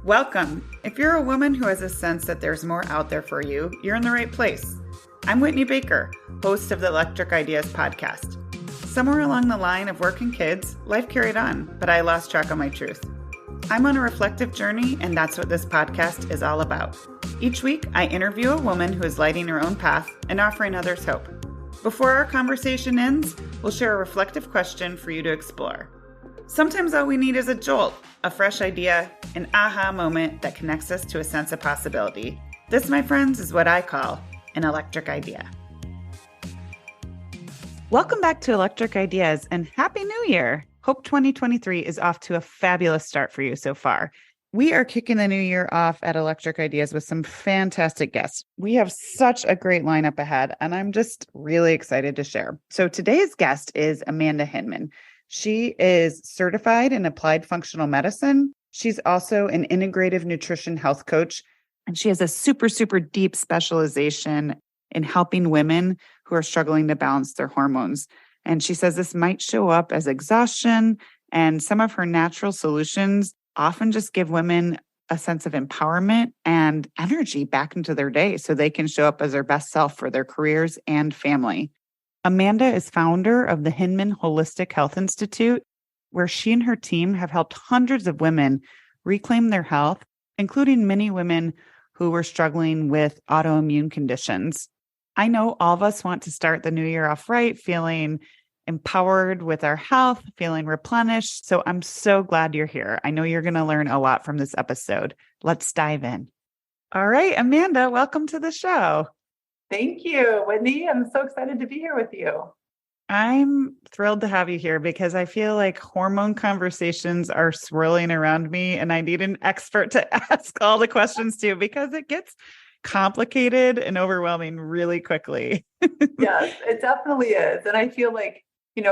Welcome. If you're a woman who has a sense that there's more out there for you, you're in the right place. I'm Whitney Baker, host of the Electric Ideas podcast. Somewhere along the line of work and kids, life carried on, but I lost track of my truth. I'm on a reflective journey, and that's what this podcast is all about. Each week, I interview a woman who is lighting her own path and offering others hope. Before our conversation ends, we'll share a reflective question for you to explore. Sometimes all we need is a jolt, a fresh idea, an aha moment that connects us to a sense of possibility. This, my friends, is what I call an electric idea. Welcome back to Electric Ideas and Happy New Year! Hope 2023 is off to a fabulous start for you so far. We are kicking the new year off at Electric Ideas with some fantastic guests. We have such a great lineup ahead, and I'm just really excited to share. So today's guest is Amanda Hinman. She is certified in applied functional medicine. She's also an integrative nutrition health coach, and she has a super deep specialization in helping women who are struggling to balance their hormones. And she says this might show up as exhaustion, and some of her natural solutions often just give women a sense of empowerment and energy back into their day so they can show up as their best self for their careers and family. Amanda is founder of the Hinman Holistic Health Institute, where she and her team have helped hundreds of women reclaim their health, including many women who were struggling with autoimmune conditions. I know all of us want to start the new year off right, feeling empowered with our health, feeling replenished. So I'm so glad you're here. I know you're going to learn a lot from this episode. Let's dive in. All right, Amanda, welcome to the show. Thank you, Whitney. I'm so excited to be here with you. I'm thrilled to have you here because I feel like hormone conversations are swirling around me and I need an expert to ask all the questions to because it gets complicated and overwhelming really quickly. Yes, it definitely is. And I feel like,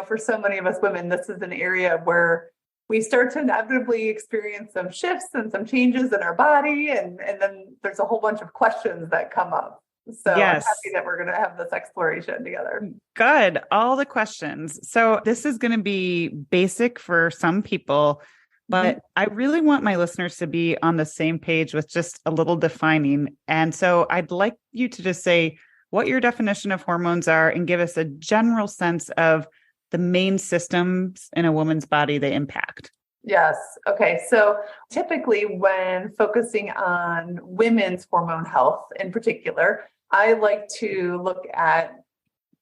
for so many of us women, this is an area where we start to inevitably experience some shifts and some changes in our body. And then there's a whole bunch of questions that come up. So yes. I'm happy that we're going to have this exploration together. Good. All the questions. So this is going to be basic for some people, but I really want my listeners to be on the same page with just a little defining. And so I'd like you to just say what your definition of hormones are and give us a general sense of the main systems in a woman's body they impact. Yes. Okay. So typically when focusing on women's hormone health in particular, I like to look at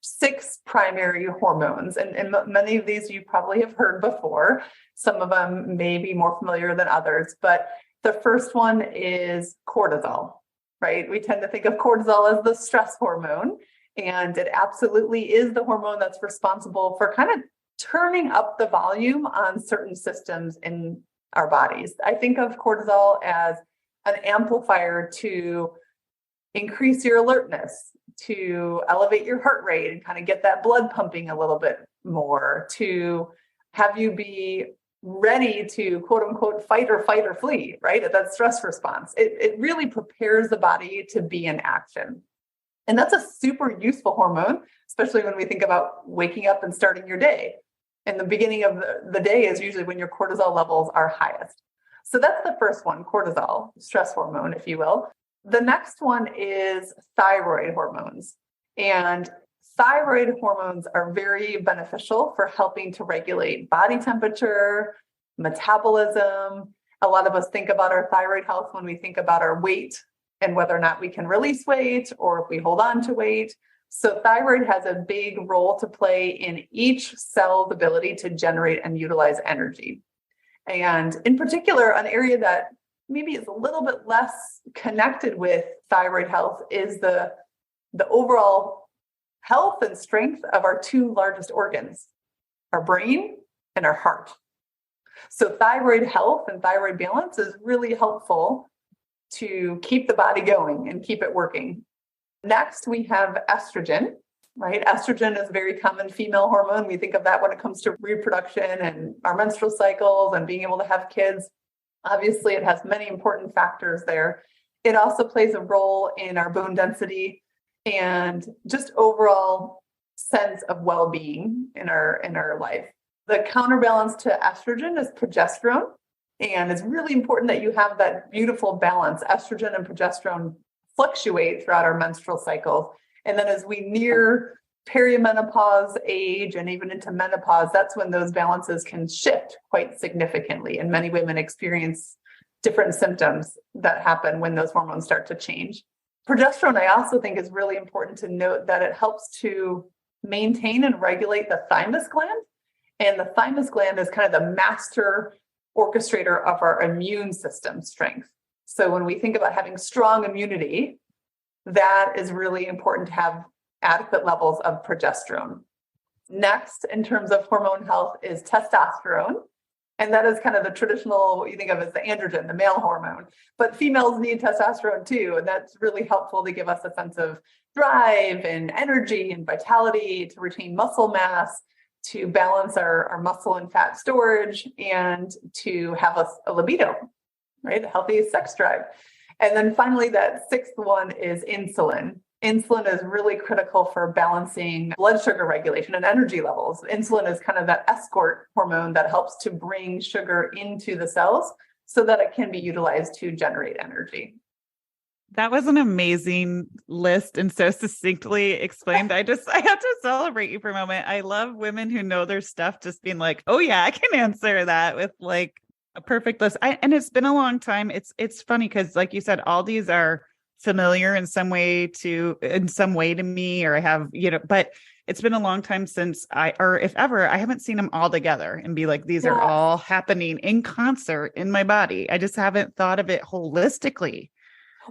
6 primary hormones. And many of these you probably have heard before. Some of them may be more familiar than others. But the first one is cortisol, right? We tend to think of cortisol as the stress hormone. And it absolutely is the hormone that's responsible for kind of turning up the volume on certain systems in our bodies. I think of cortisol as an amplifier to increase your alertness, to elevate your heart rate and kind of get that blood pumping a little bit more, to have you be ready to quote unquote fight or flee, right? That stress response. It really prepares the body to be in action. And that's a super useful hormone, especially when we think about waking up and starting your day. And the beginning of the day is usually when your cortisol levels are highest. So that's the first one, cortisol, stress hormone, if you will. The next one is thyroid hormones. And thyroid hormones are very beneficial for helping to regulate body temperature, metabolism. A lot of us think about our thyroid health when we think about our weight and whether or not we can release weight or if we hold on to weight. So thyroid has a big role to play in each cell's ability to generate and utilize energy. And in particular, an area that maybe is a little bit less connected with thyroid health is the overall health and strength of our 2 largest organs, our brain and our heart. So thyroid health and thyroid balance is really helpful to keep the body going and keep it working. Next, we have estrogen, right? Estrogen is a very common female hormone. We think of that when it comes to reproduction and our menstrual cycles and being able to have kids. Obviously, it has many important factors there. It also plays a role in our bone density and just overall sense of well-being in our life. The counterbalance to estrogen is progesterone. And it's really important that you have that beautiful balance. Estrogen and progesterone fluctuate throughout our menstrual cycles. And then as we near perimenopause age and even into menopause, that's when those balances can shift quite significantly. And many women experience different symptoms that happen when those hormones start to change. Progesterone, I also think, is really important to note that it helps to maintain and regulate the thymus gland. And the thymus gland is kind of the master orchestrator of our immune system strength. So when we think about having strong immunity, that is really important to have adequate levels of progesterone. Next, in terms of hormone health, is testosterone. And that is kind of the traditional, what you think of as the androgen, the male hormone. But females need testosterone too. And that's really helpful to give us a sense of drive and energy and vitality, to retain muscle mass, to balance our muscle and fat storage, and to have a libido, right? A healthy sex drive. And then finally, that sixth one is insulin. Insulin is really critical for balancing blood sugar regulation and energy levels. Insulin is kind of that escort hormone that helps to bring sugar into the cells so that it can be utilized to generate energy. That was an amazing list and so succinctly explained. I have to celebrate you for a moment. I love women who know their stuff, just being like, oh yeah, I can answer that with like a perfect list. And it's been a long time. It's funny because, like you said, all these are familiar in some way to me, or I have, but it's been a long time since or if ever, I haven't seen them all together and be like, these are all happening in concert in my body. I just haven't thought of it holistically.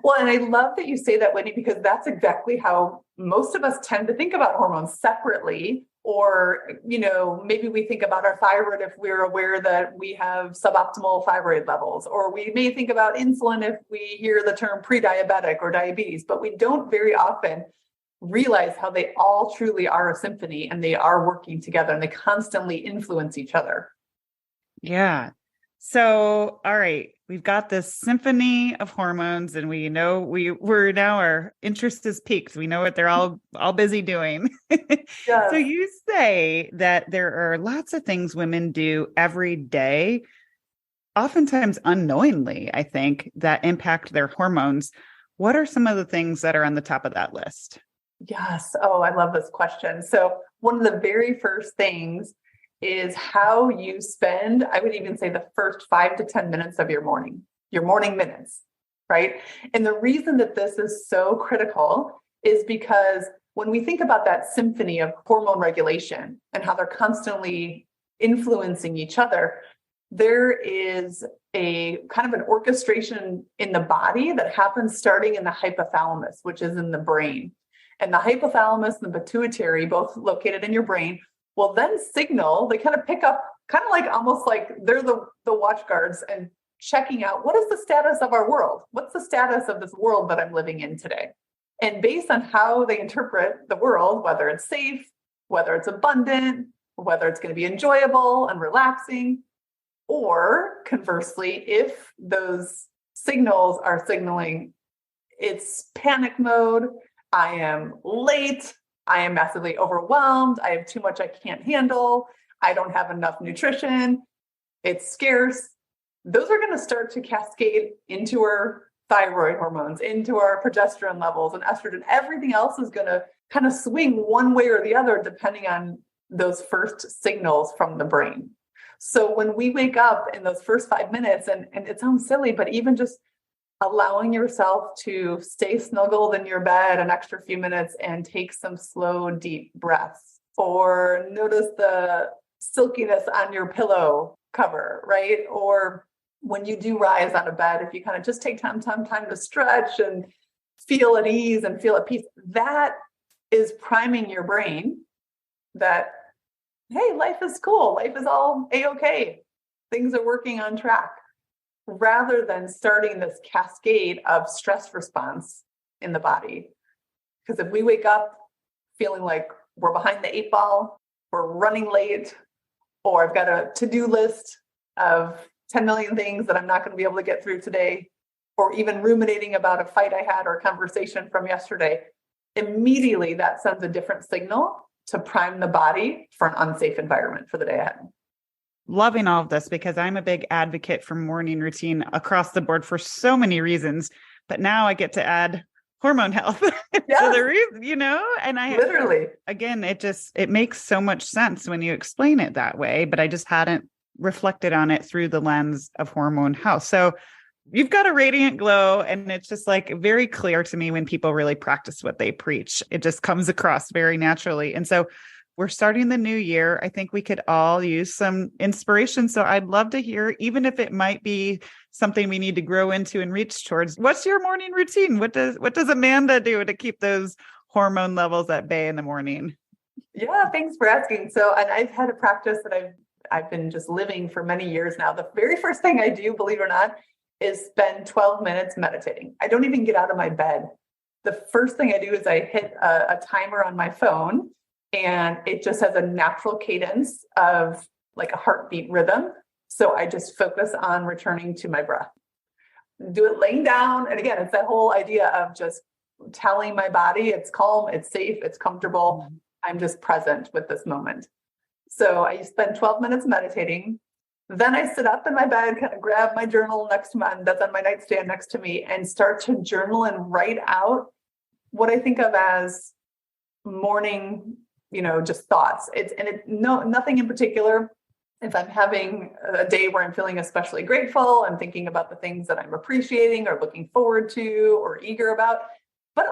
Well, and I love that you say that, Whitney, because that's exactly how most of us tend to think about hormones separately. Or, maybe we think about our thyroid if we're aware that we have suboptimal thyroid levels, or we may think about insulin if we hear the term pre-diabetic or diabetes, but we don't very often realize how they all truly are a symphony, and they are working together, and they constantly influence each other. Yeah. So, all right, we've got this symphony of hormones, and we know we're now, our interest is peaked. We know what they're all busy doing. Yes. So you say that there are lots of things women do every day, oftentimes unknowingly, I think, that impact their hormones. What are some of the things that are on the top of that list? Yes. Oh, I love this question. So one of the very first things is how you spend, I would even say, the first 5 to 10 minutes of your morning minutes, right? And the reason that this is so critical is because when we think about that symphony of hormone regulation and how they're constantly influencing each other, there is a kind of an orchestration in the body that happens starting in the hypothalamus, which is in the brain. And the hypothalamus and the pituitary, both located in your brain, will then signal, they kind of pick up, kind of like almost like they're the watch guards and checking out, what is the status of our world? What's the status of this world that I'm living in today? And based on how they interpret the world, whether it's safe, whether it's abundant, whether it's going to be enjoyable and relaxing, or conversely, if those signals are signaling it's panic mode, I am late, I am massively overwhelmed, I have too much I can't handle, I don't have enough nutrition, it's scarce, those are going to start to cascade into our thyroid hormones, into our progesterone levels and estrogen. Everything else is going to kind of swing one way or the other depending on those first signals from the brain. So when we wake up in those first 5 minutes, and it sounds silly, but even just allowing yourself to stay snuggled in your bed an extra few minutes and take some slow, deep breaths, or notice the silkiness on your pillow cover, right? Or when you do rise out of bed, if you kind of just take time to stretch and feel at ease and feel at peace, that is priming your brain that, hey, life is cool. Life is all A-okay. Things are working on track, rather than starting this cascade of stress response in the body. Because if we wake up feeling like we're behind the 8 ball, we're running late, or I've got a to-do list of 10 million things that I'm not going to be able to get through today, or even ruminating about a fight I had or a conversation from yesterday, immediately that sends a different signal to prime the body for an unsafe environment for the day ahead. loving all of this because I'm a big advocate for morning routine across the board for so many reasons. But now I get to add hormone health Yes. to the reason, and Literally. again, it makes so much sense when you explain it that way, but I just hadn't reflected on it through the lens of hormone health. So you've got a radiant glow, and it's just like very clear to me when people really practice what they preach. It just comes across very naturally. And so we're starting the new year. I think we could all use some inspiration. So I'd love to hear, even if it might be something we need to grow into and reach towards. What's your morning routine? What does Amanda do to keep those hormone levels at bay in the morning? Yeah, thanks for asking. So, and I've had a practice that I've been just living for many years now. The very first thing I do, believe it or not, is spend 12 minutes meditating. I don't even get out of my bed. The first thing I do is I hit a timer on my phone, and it just has a natural cadence of like a heartbeat rhythm. So I just focus on returning to my breath. Do it laying down. And again, it's that whole idea of just telling my body it's calm, it's safe, it's comfortable. I'm just present with this moment. So I spend 12 minutes meditating. Then I sit up in my bed, kind of grab my journal that's on my nightstand next to me, and start to journal and write out what I think of as morning, just thoughts. Nothing in particular. If I'm having a day where I'm feeling especially grateful, I'm thinking about the things that I'm appreciating or looking forward to or eager about. But,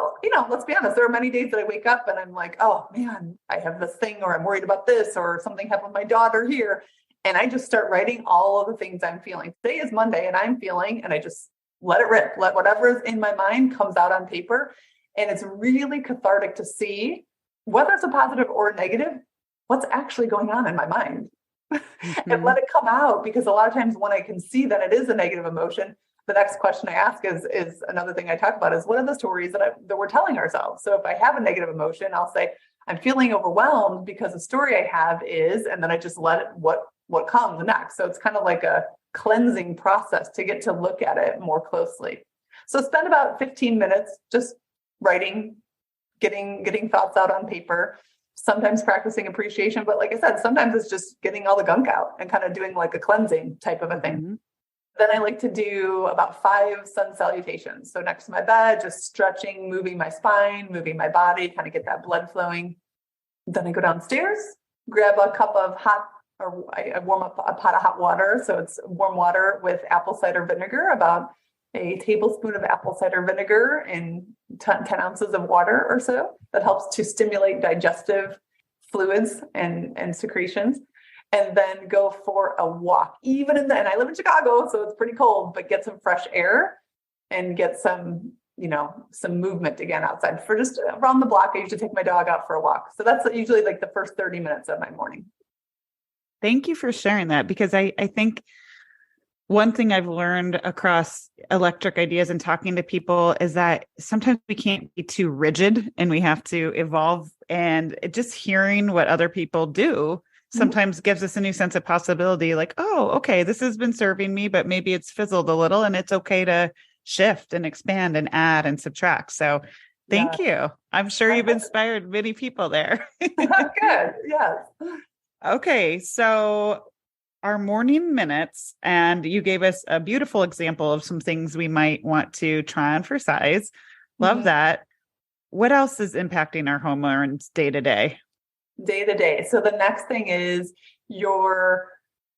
let's be honest, there are many days that I wake up and I'm like, oh man, I have this thing, or I'm worried about this, or something happened with my daughter here. And I just start writing all of the things I'm feeling. Today is Monday and I'm feeling, and I just let it rip. Let whatever is in my mind comes out on paper. And it's really cathartic to see, whether it's a positive or a negative, what's actually going on in my mind. And let it come out, because a lot of times when I can see that it is a negative emotion, the next question I ask is another thing I talk about is, what are the stories that we're telling ourselves? So if I have a negative emotion, I'll say, I'm feeling overwhelmed because the story I have is, and then I just let it, what comes next. So it's kind of like a cleansing process to get to look at it more closely. So spend about 15 minutes just writing, getting thoughts out on paper, sometimes practicing appreciation. But like I said, sometimes it's just getting all the gunk out and kind of doing like a cleansing type of a thing. Mm-hmm. Then I like to do about 5 sun salutations. So next to my bed, just stretching, moving my spine, moving my body, kind of get that blood flowing. Then I go downstairs, grab a cup of I warm up a pot of hot water. So it's warm water with apple cider vinegar, about a tablespoon of apple cider vinegar in 10 ounces of water or so. That helps to stimulate digestive fluids and secretions. And then go for a walk, and I live in Chicago, so it's pretty cold, but get some fresh air and get some movement again outside. For just around the block, I usually take my dog out for a walk. So that's usually like the first 30 minutes of my morning. Thank you for sharing that, because I think one thing I've learned across Electric Ideas and talking to people is that sometimes we can't be too rigid and we have to evolve, and just hearing what other people do sometimes gives us a new sense of possibility. Like, oh, okay, this has been serving me, but maybe it's fizzled a little, and it's okay to shift and expand and add and subtract. So thank you. I'm sure you've inspired many people there. Good. Yes. Okay. So our morning minutes, and you gave us a beautiful example of some things we might want to try on for size. Love that. What else is impacting our hormones day to day? Day to day. So the next thing is your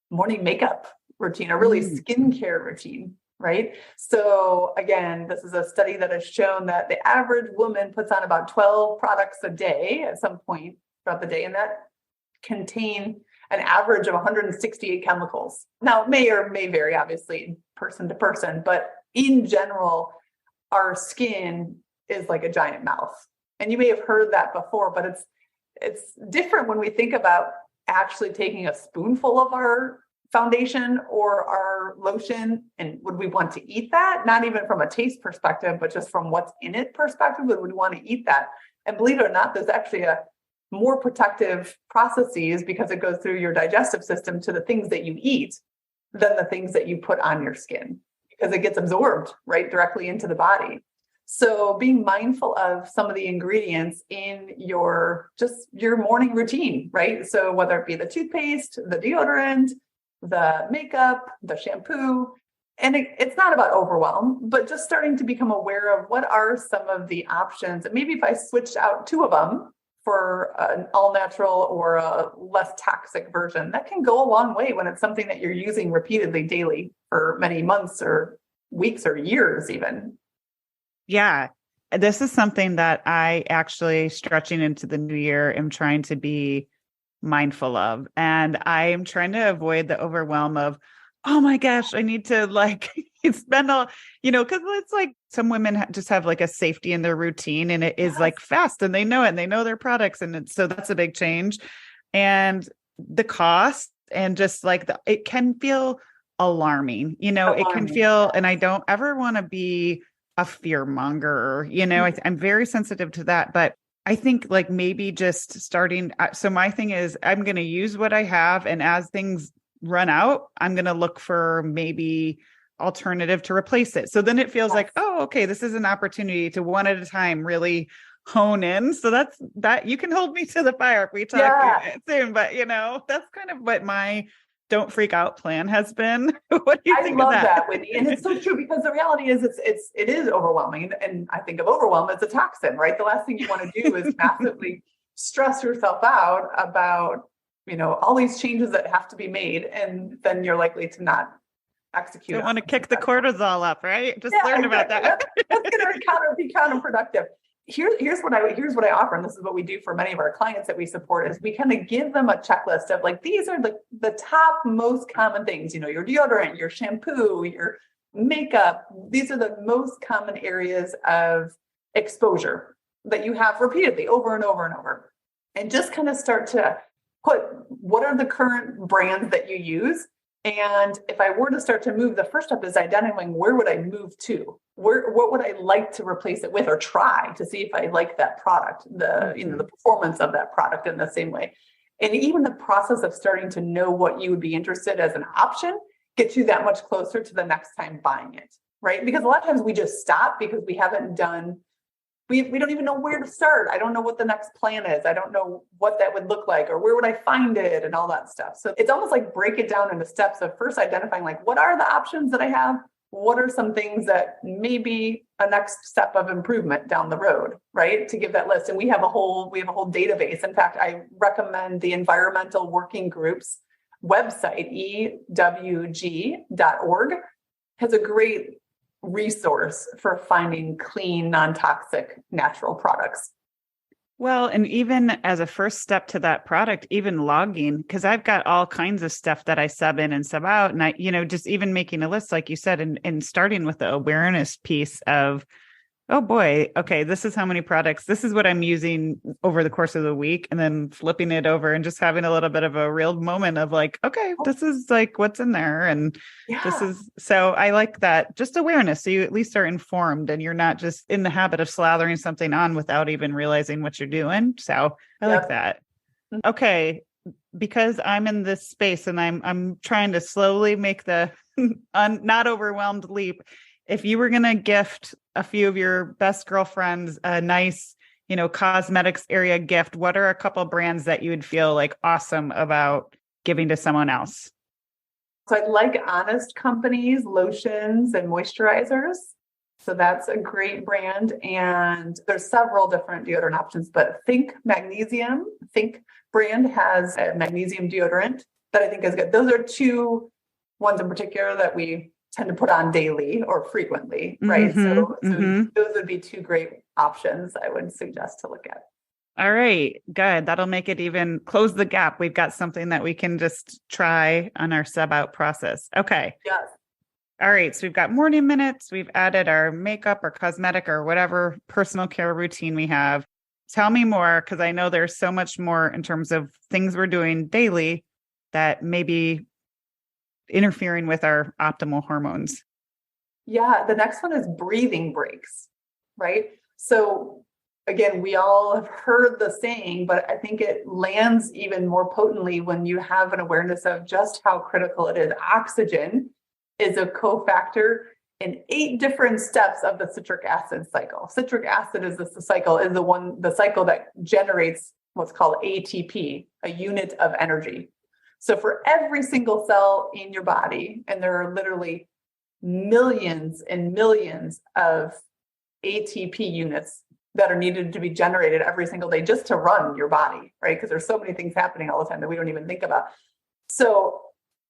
morning makeup routine, or really skincare routine, right? So again, this is a study that has shown that the average woman puts on about 12 products a day at some point throughout the day, and that contain an average of 168 chemicals. Now, it may vary, obviously, person to person, but in general, our skin is like a giant mouth. And you may have heard that before, but it's different when we think about actually taking a spoonful of our foundation or our lotion, and would we want to eat that? Not even from a taste perspective, but just from what's in it perspective, would we want to eat that? And believe it or not, there's actually a more protective processes, because it goes through your digestive system to the things that you eat than the things that you put on your skin, because it gets absorbed right directly into the body. So being mindful of some of the ingredients in your morning routine, right? So whether it be the toothpaste, the deodorant, the makeup, the shampoo. And it's not about overwhelm, but just starting to become aware of what are some of the options. And maybe if I switched out two of them for an all natural or a less toxic version, that can go a long way when it's something that you're using repeatedly daily for many months or weeks or years even. Yeah. This is something that I actually, stretching into the new year, am trying to be mindful of. And I am trying to avoid the overwhelm of, oh my gosh, I need to like spend all, because it's like some women just have like a safety in their routine, and it is like fast, and they know it, and they know their products. And so that's a big change. And the cost, and just like it can feel alarming, it can feel, and I don't ever want to be a fear monger, I'm very sensitive to that, but I think like maybe just starting. So my thing is I'm going to use what I have. And as things run out, I'm going to look for maybe alternative to replace it. So then it feels like, oh, okay, this is an opportunity to one at a time really hone in. So that's that. You can hold me to the fire if we talk soon, but that's kind of what my don't freak out plan has been. What do you think of that? I love that, Whitney. And it's so true, because the reality is it is overwhelming. And I think of overwhelm as a toxin, right? The last thing you want to do is massively stress yourself out about, all these changes that have to be made. And then you're likely to not execute. Don't want to kick the cortisol up, right? Just learned about that. That's going to be counterproductive. Here's what I offer, and this is what we do for many of our clients that we support, is we kind of give them a checklist of like, these are the top most common things, your deodorant, your shampoo, your makeup. These are the most common areas of exposure that you have repeatedly over and over and over. And just kind of start to put, what are the current brands that you use? And if I were to start to move, the first step is identifying, where would I move to? What would I like to replace it with, or try to see if I like that product, the performance of that product in the same way. And even the process of starting to know what you would be interested as an option gets you that much closer to the next time buying it, right? Because a lot of times we just stop because we haven't done, we don't even know where to start. I don't know what the next plan is. I don't know what that would look like, or where would I find it, and all that stuff. So it's almost like break it down into steps of first identifying like, what are the options that I have? What are some things that may be a next step of improvement down the road, right? To give that list. And we have a whole database. In fact, I recommend the Environmental Working Group's website, ewg.org, has a great resource for finding clean, non-toxic, natural products. Well, and even as a first step to that product, even logging, because I've got all kinds of stuff that I sub in and sub out. And I, just even making a list, like you said, and starting with the awareness piece of, oh boy, okay, this is how many products, this is what I'm using over the course of the week, and then flipping it over and just having a little bit of a real moment of like, okay, this is like what's in there. And this is, so I like that, just awareness. So you at least are informed, and you're not just in the habit of slathering something on without even realizing what you're doing. So I like that. Okay. Because I'm in this space and I'm trying to slowly make the not overwhelmed leap. If you were going to gift a few of your best girlfriends a nice, cosmetics area gift, what are a couple brands that you would feel like awesome about giving to someone else? So I like Honest Company's lotions and moisturizers. So that's a great brand. And there's several different deodorant options, but Think brand has a magnesium deodorant that I think is good. Those are two ones in particular that we tend to put on daily or frequently, right? So those would be two great options I would suggest to look at. All right, good. That'll make it even close the gap. We've got something that we can just try on our sub out process. Okay. Yes. All right. So we've got morning minutes. We've added our makeup or cosmetic or whatever personal care routine we have. Tell me more, because I know there's so much more in terms of things we're doing daily that may be interfering with our optimal hormones. Yeah. The next one is breathing breaks, right? So again, we all have heard the saying, but I think it lands even more potently when you have an awareness of just how critical it is. Oxygen is a cofactor in 8 different steps of the citric acid cycle. Citric acid is the cycle that generates what's called ATP, a unit of energy. So for every single cell in your body, and there are literally millions and millions of ATP units that are needed to be generated every single day just to run your body, right? Because there's so many things happening all the time that we don't even think about. So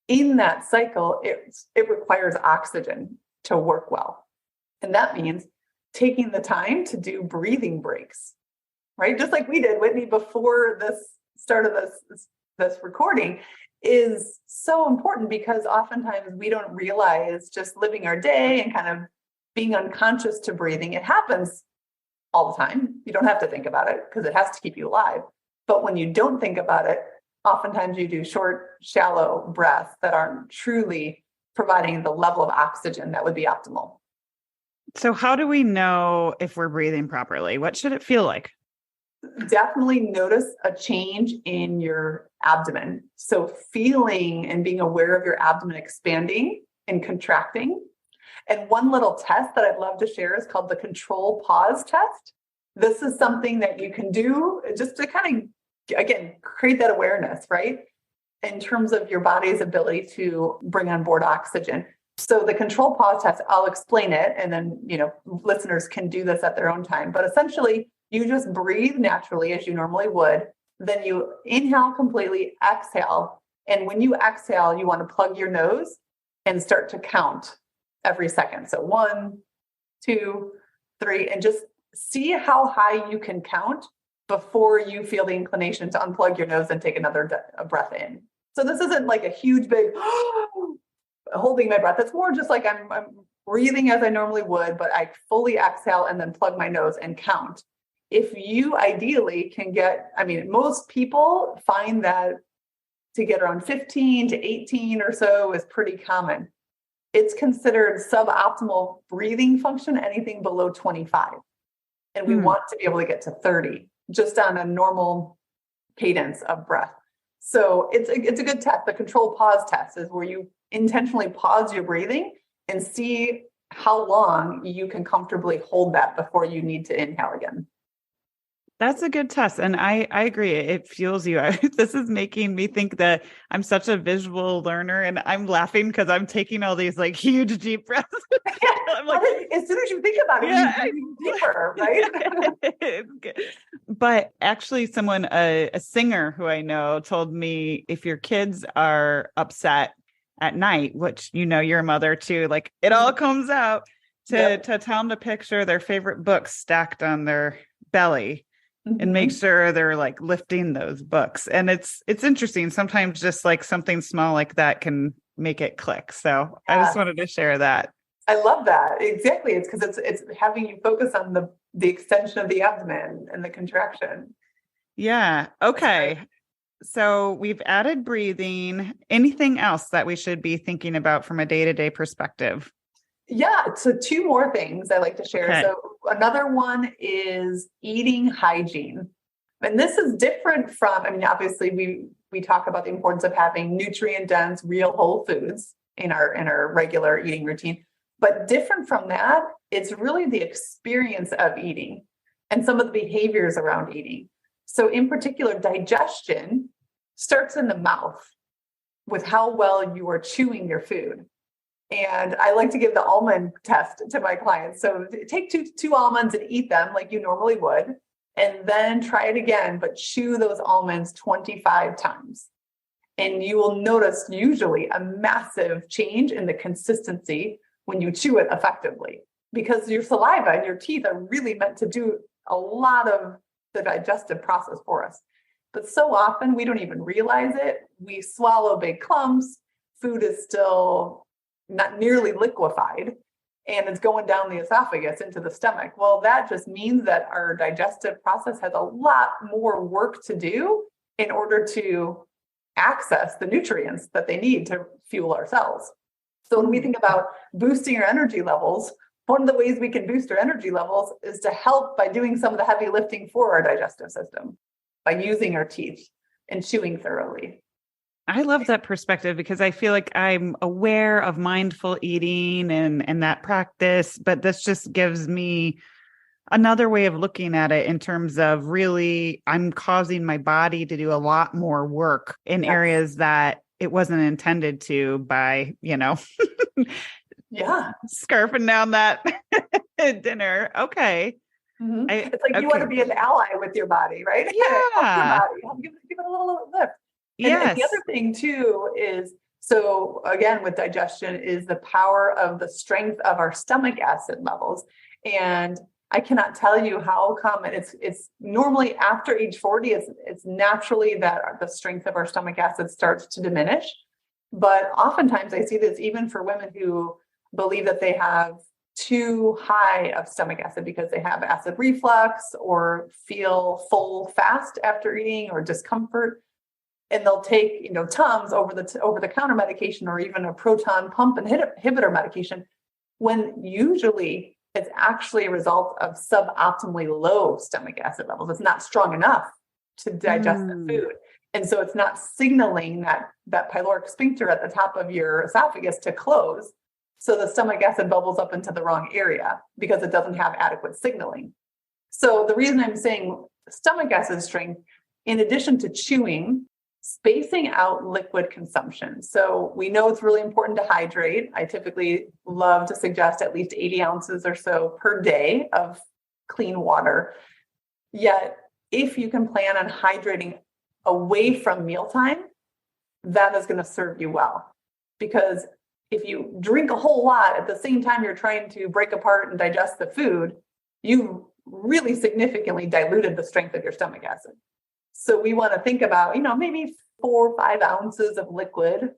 in that cycle, it requires oxygen to work well. And that means taking the time to do breathing breaks, right? Just like we did, Whitney, before this start of this recording is so important, because oftentimes we don't realize, just living our day and kind of being unconscious to breathing, it happens all the time. You don't have to think about it because it has to keep you alive. But when you don't think about it, oftentimes you do short, shallow breaths that aren't truly providing the level of oxygen that would be optimal. So how do we know if we're breathing properly? What should it feel like? Definitely notice a change in your abdomen. So feeling and being aware of your abdomen expanding and contracting. And one little test that I'd love to share is called the control pause test. This is something that you can do just to kind of, again, create that awareness, right? In terms of your body's ability to bring on board oxygen. So the control pause test, I'll explain it, and then, listeners can do this at their own time. But essentially, you just breathe naturally as you normally would. Then you inhale completely, exhale. And when you exhale, you want to plug your nose and start to count every second. So 1, 2, 3, and just see how high you can count before you feel the inclination to unplug your nose and take another breath in. So this isn't like a huge, big holding my breath. It's more just like I'm breathing as I normally would, but I fully exhale and then plug my nose and count. If you ideally can get, most people find that to get around 15 to 18 or so is pretty common. It's considered suboptimal breathing function, anything below 25. And we want to be able to get to 30 just on a normal cadence of breath. So it's a good test. The control pause test is where you intentionally pause your breathing and see how long you can comfortably hold that before you need to inhale again. That's a good test. And I agree. It fuels you. This is making me think that I'm such a visual learner, and I'm laughing because I'm taking all these like huge deep breaths. I'm like, as soon as you think about it, you deeper, right? But actually someone, a singer who I know, told me if your kids are upset at night, which, you're a mother too, like it all comes out to tell them to picture their favorite books stacked on their belly. And make sure they're like lifting those books. And it's interesting. Sometimes just like something small like that can make it click. So I just wanted to share that. I love that. Exactly. It's because it's having you focus on the extension of the abdomen and the contraction. Yeah. Okay. So we've added breathing. Anything else that we should be thinking about from a day-to-day perspective? Yeah. So 2 more things I like to share. Okay. So another one is eating hygiene. And this is different from, obviously we talk about the importance of having nutrient dense, real whole foods in our regular eating routine. But different from that, it's really the experience of eating and some of the behaviors around eating. So in particular, digestion starts in the mouth with how well you are chewing your food. And I like to give the almond test to my clients. So take two almonds and eat them like you normally would, and then try it again, but chew those almonds 25 times. And you will notice usually a massive change in the consistency when you chew it effectively, because your saliva and your teeth are really meant to do a lot of the digestive process for us. But so often we don't even realize it. We swallow big clumps. Food is still not nearly liquefied, and it's going down the esophagus into the stomach. Well, that just means that our digestive process has a lot more work to do in order to access the nutrients that they need to fuel our cells. So when we think about boosting our energy levels, one of the ways we can boost our energy levels is to help by doing some of the heavy lifting for our digestive system, by using our teeth and chewing thoroughly. I love that perspective because I feel like I'm aware of mindful eating and that practice, but this just gives me another way of looking at it in terms of really, I'm causing my body to do a lot more work in areas that it wasn't intended to by, scarfing down that dinner. Okay. Mm-hmm. It's like you want to be an ally with your body, right? Help your body. Give it a little lift. And the other thing too is, so again, with digestion is the power of the strength of our stomach acid levels. And I cannot tell you how common it's normally after age 40, it's naturally that the strength of our stomach acid starts to diminish. But oftentimes I see this even for women who believe that they have too high of stomach acid because they have acid reflux or feel full fast after eating or discomfort. And they'll take, Tums over the counter medication or even a proton pump inhibitor medication, when usually it's actually a result of suboptimally low stomach acid levels. It's not strong enough to digest the food. And so it's not signaling that pyloric sphincter at the top of your esophagus to close. So the stomach acid bubbles up into the wrong area because it doesn't have adequate signaling. So the reason I'm saying stomach acid strength, in addition to chewing, spacing out liquid consumption. So we know it's really important to hydrate. I typically love to suggest at least 80 ounces or so per day of clean water. Yet, if you can plan on hydrating away from mealtime, that is going to serve you well. Because if you drink a whole lot at the same time you're trying to break apart and digest the food, you really significantly diluted the strength of your stomach acid. So we want to think about, maybe 4 or 5 ounces of liquid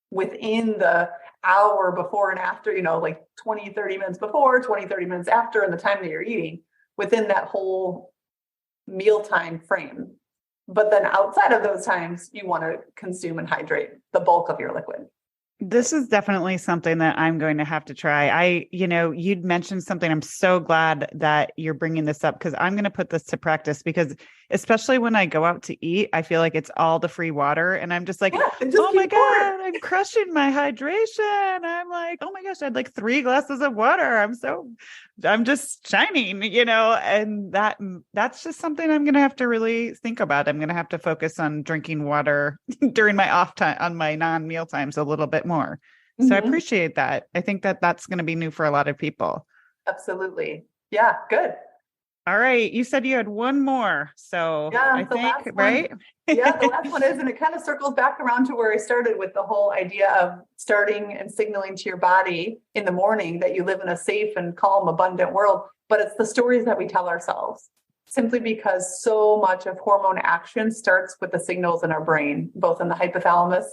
within the hour before and after, like 20, 30 minutes before, 20, 30 minutes after, and the time that you're eating within that whole mealtime frame. But then outside of those times, you want to consume and hydrate the bulk of your liquid. This is definitely something that I'm going to have to try. You'd mentioned something. I'm so glad that you're bringing this up because I'm going to put this to practice because especially when I go out to eat, I feel like it's all the free water and I'm just like, oh my God, I'm crushing my hydration. I'm like, oh my gosh, I had like 3 glasses of water. I'm just shining, and that's just something I'm going to have to really think about. I'm going to have to focus on drinking water during my off time on my non-meal times a little bit more. So I appreciate that. I think that that's going to be new for a lot of people. Absolutely. Yeah. Good. All right. You said you had one more. So I think, right? Yeah, the last one is, and it kind of circles back around to where I started with the whole idea of starting and signaling to your body in the morning that you live in a safe and calm, abundant world. But it's the stories that we tell ourselves, simply because so much of hormone action starts with the signals in our brain, both in the hypothalamus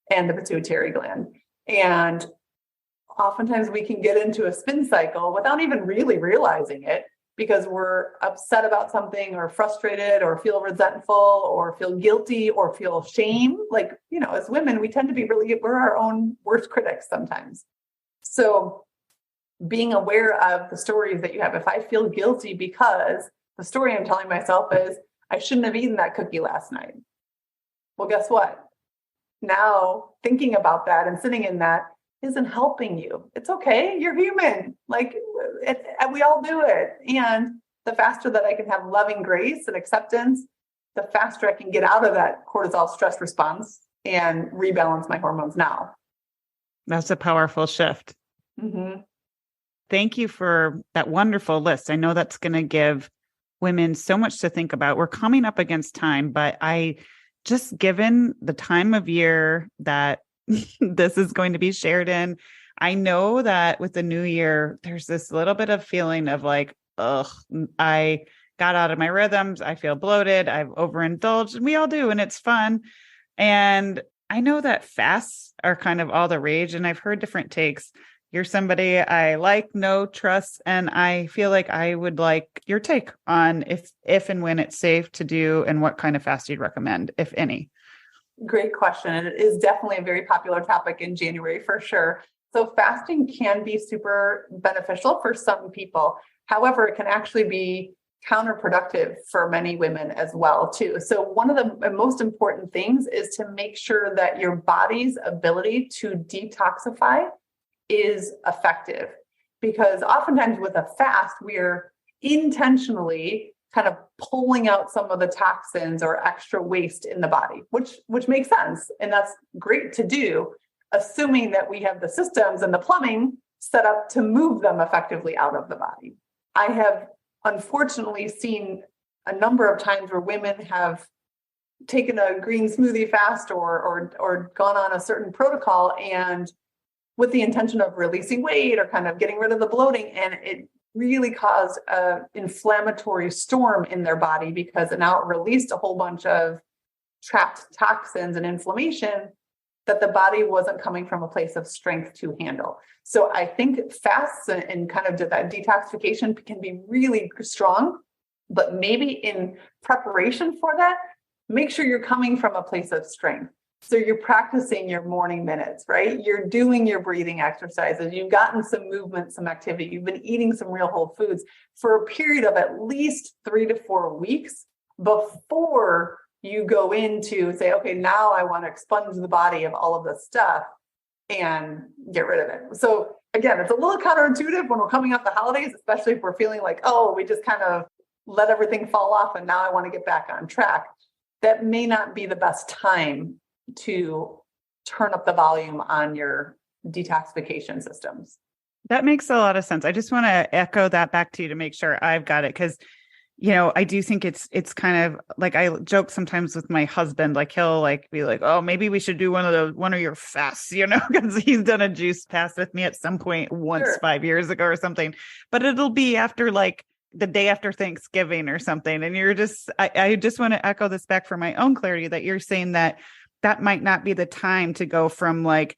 and the pituitary gland. And oftentimes we can get into a spin cycle without even really realizing it, because we're upset about something or frustrated or feel resentful or feel guilty or feel shame. Like, as women, we tend to be we're our own worst critics sometimes. So being aware of the stories that you have, if I feel guilty because the story I'm telling myself is, I shouldn't have eaten that cookie last night. Well, guess what? Now thinking about that and sitting in that isn't helping you. It's okay. You're human. We all do it. And the faster that I can have loving grace and acceptance, the faster I can get out of that cortisol stress response and rebalance my hormones now. That's a powerful shift. Mm-hmm. Thank you for that wonderful list. I know that's going to give women so much to think about. We're coming up against time, but just given the time of year that this is going to be shared in, I know that with the new year, there's this little bit of feeling of like, I got out of my rhythms. I feel bloated. I've overindulged, and we all do, and it's fun. And I know that fasts are kind of all the rage, and I've heard different takes. You're somebody I like, know, trust, and I feel like I would like your take on if and when it's safe to do and what kind of fast you'd recommend, if any. Great question. And it is definitely a very popular topic in January for sure. So fasting can be super beneficial for some people. However, it can actually be counterproductive for many women as well, too. So one of the most important things is to make sure that your body's ability to detoxify is effective. Because oftentimes with a fast, we're intentionally kind of pulling out some of the toxins or extra waste in the body, which makes sense. And that's great to do, assuming that we have the systems and the plumbing set up to move them effectively out of the body. I have unfortunately seen a number of times where women have taken a green smoothie fast or gone on a certain protocol and with the intention of releasing weight or kind of getting rid of the bloating, and it really caused an inflammatory storm in their body because it now released a whole bunch of trapped toxins and inflammation that the body wasn't coming from a place of strength to handle. So I think fasts and kind of that detoxification can be really strong, but maybe in preparation for that, make sure you're coming from a place of strength. So you're practicing your morning minutes, right? You're doing your breathing exercises. You've gotten some movement, some activity. You've been eating some real whole foods for a period of at least 3 to 4 weeks before you go into say, okay, now I want to expunge the body of all of this stuff and get rid of it. So again, it's a little counterintuitive when we're coming off the holidays, especially if we're feeling like, oh, we just kind of let everything fall off and now I want to get back on track. That may not be the best time to turn up the volume on your detoxification systems. That makes a lot of sense. I just want to echo that back to you to make sure I've got it. Because, I do think it's kind of like, I joke sometimes with my husband, like he'll like be like, oh, maybe we should do one of your fasts, because he's done a juice fast with me at some point once Sure. 5 years ago or something, but it'll be after like the day after Thanksgiving or something. And I just want to echo this back for my own clarity that you're saying that might not be the time to go from like,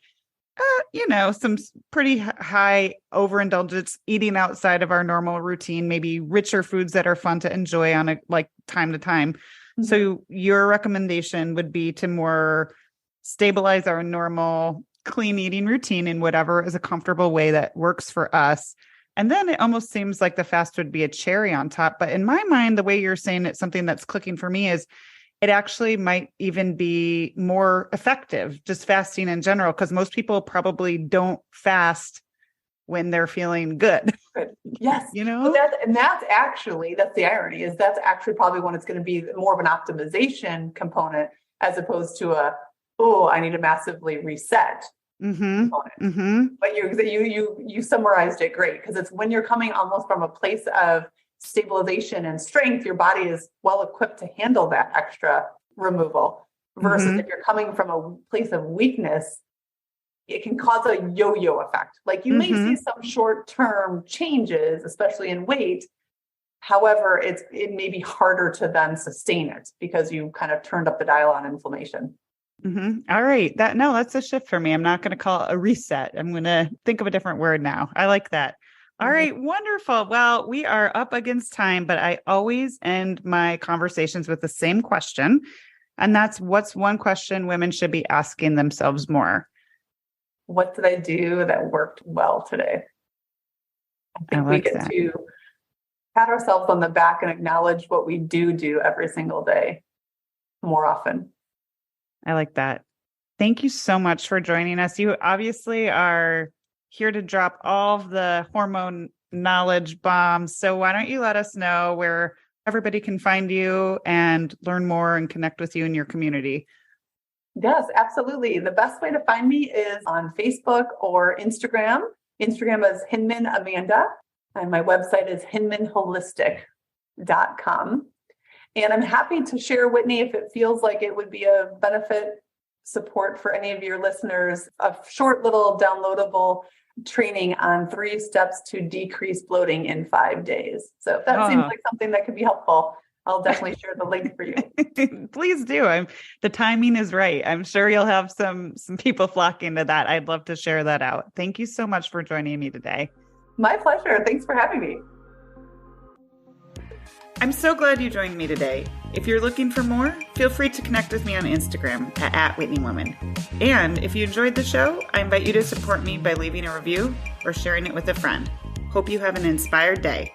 some pretty high overindulgence eating outside of our normal routine, maybe richer foods that are fun to enjoy on a like time to time. Mm-hmm. So your recommendation would be to more stabilize our normal clean eating routine in whatever is a comfortable way that works for us. And then it almost seems like the fast would be a cherry on top. But in my mind, the way you're saying it's something that's clicking for me is it actually might even be more effective, just fasting in general, because most people probably don't fast when they're feeling good. Yes. But that's the irony is that's actually probably when it's going to be more of an optimization component as opposed to I need to massively reset. Mm-hmm. Mm-hmm. But you summarized it great because it's when you're coming almost from a place of stabilization and strength, your body is well equipped to handle that extra removal versus if you're coming from a place of weakness, it can cause a yo-yo effect. Like you may see some short-term changes, especially in weight. However, it may be harder to then sustain it because you kind of turned up the dial on inflammation. Mm-hmm. All right. That's a shift for me. I'm not going to call it a reset. I'm going to think of a different word now. I like that. All right. Wonderful. Well, we are up against time, but I always end my conversations with the same question. And that's what's one question women should be asking themselves more? What did I do that worked well today? I think we get to pat ourselves on the back and acknowledge what we do every single day more often. I like that. Thank you so much for joining us. You obviously are here to drop all of the hormone knowledge bombs. So why don't you let us know where everybody can find you and learn more and connect with you in your community? Yes, absolutely. The best way to find me is on Facebook or Instagram. Instagram is Hinman Amanda, and my website is hinmanholistic.com. And I'm happy to share, Whitney, if it feels like it would be a benefit support for any of your listeners, a short little downloadable training on 3 steps to decrease bloating in 5 days. So if that seems like something that could be helpful, I'll definitely share the link for you. Please do. The timing is right. I'm sure you'll have some people flocking to that. I'd love to share that out. Thank you so much for joining me today. My pleasure. Thanks for having me. I'm so glad you joined me today. If you're looking for more, feel free to connect with me on Instagram at @WhitneyWoman. And if you enjoyed the show, I invite you to support me by leaving a review or sharing it with a friend. Hope you have an inspired day.